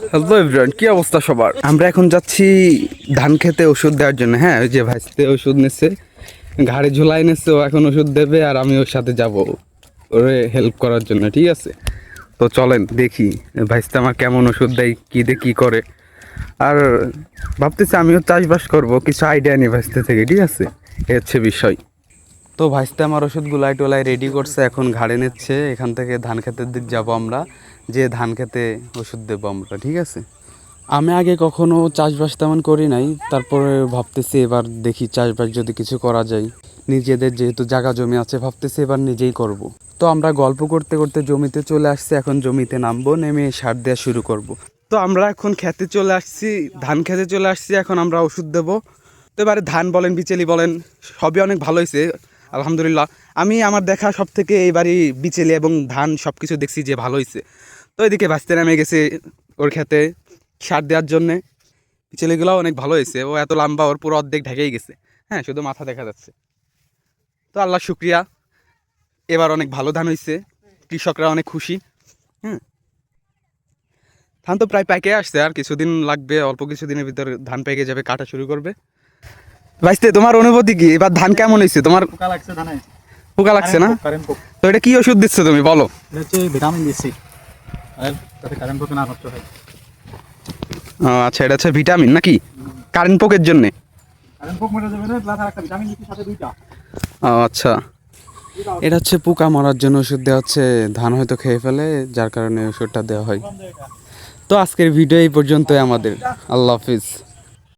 Hello everyone, কি অবস্থা সবার? আমরা এখন যাচ্ছি ধান খেতে ওষুধ দেওয়ার জন্য। হ্যাঁ, ওই যে ভাইস্তে ওষুধ নিচ্ছে, ঘাড়ে ঝুলাই নিচ্ছে, ও এখন ওষুধ দেবে আর আমি ওর সাথে যাব ওরে হেল্প করার জন্য। ঠিক আছে, তো চলেন দেখি ভাইস্তে আমার কেমন ওষুধ দেয়, কী দিয়ে কী করে। আর ভাবতেছি আমিও চাষবাস করব, কিছু আইডিয়া নেই ভাইস্তে থেকে। ঠিক আছে, এ হচ্ছে বিষয়। তো ভাইস্তে আমার ওষুধ গুলাই টোলাই রেডি করছে, এখন ঘাড়ে নিচ্ছে। এখান থেকে ধান খেতের দিক যাবো আমরা, যে ধান খেতে ওষুধ দেবো আমরা। ঠিক আছে, আমি আগে কখনো চাষবাস তেমন করি নাই, তারপরে ভাবতেছি এবার দেখি চাষবাস যদি কিছু করা যায়। নিজেদের যেহেতু জায়গা জমি আছে, ভাবতেছি এবার নিজেই করব। তো আমরা গল্প করতে করতে জমিতে চলে আসছি, এখন জমিতে নামবো, নেমে সার দেওয়া শুরু করব। তো আমরা এখন খেতে চলে আসছি, ধান খেতে চলে আসছি, এখন আমরা ওষুধ দেবো। তো এবারে ধান বলেন, বিচেলি বলেন, সবই অনেক ভালো হয়েছে আলহামদুলিল্লাহ। আমি আমার দেখা সব থেকে এইবারই বিচেলি এবং ধান সব কিছু দেখছি যে ভালো হয়েছে। তো এদিকে ভাসতে নামে গেছে ওর খেতে সার দেওয়ার জন্যে। ছেলেগুলোও অনেক ভালো হয়েছে, ও এত লম্বা, ওর পুরো অর্ধেক ঢেকেই গেছে। হ্যাঁ, শুধু মাথা দেখা যাচ্ছে। তো আল্লাহ শুক্রিয়া, এবার অনেক ভালো ধান হয়েছে, কৃষকরা অনেক খুশি। হ্যাঁ, ধান তো প্রায় পেকে আসছে, আর কিছুদিন লাগবে, অল্প কিছুদিনের ভিতর ধান পেকে যাবে, কাটা শুরু করবে। ভাইস্তে, তোমার অনুভূতি কি? এবার ধান কেমন হয়েছে তোমার? পোকা লাগছে ধানে। পোকা লাগছে না? কারেন্ট পোক। তো এটা কি ওষুধ দিচ্ছ তুমি বলো? এটা হচ্ছে ভিটামিন দিচ্ছি, আর যাতে কারেন্ট পোক না নষ্ট হয়। আচ্ছা, এটা হচ্ছে ভিটামিন নাকি কারেন্ট পোকের জন্যে? কারেন্ট পোক মরে যাবে না, প্লাস আর একটা ভিটামিন দিচ্ছি সাথে দুইটা। আচ্ছা, এটা হচ্ছে পোকা মারার জন্য ওষুধ দেওয়া হচ্ছে। ধান হয়তো খেয়ে ফেলে, যার কারণে ওষুধটা দেওয়া হয়। তো আজকের ভিডিও এই পর্যন্তই আমাদের। আল্লাহ হাফিজ।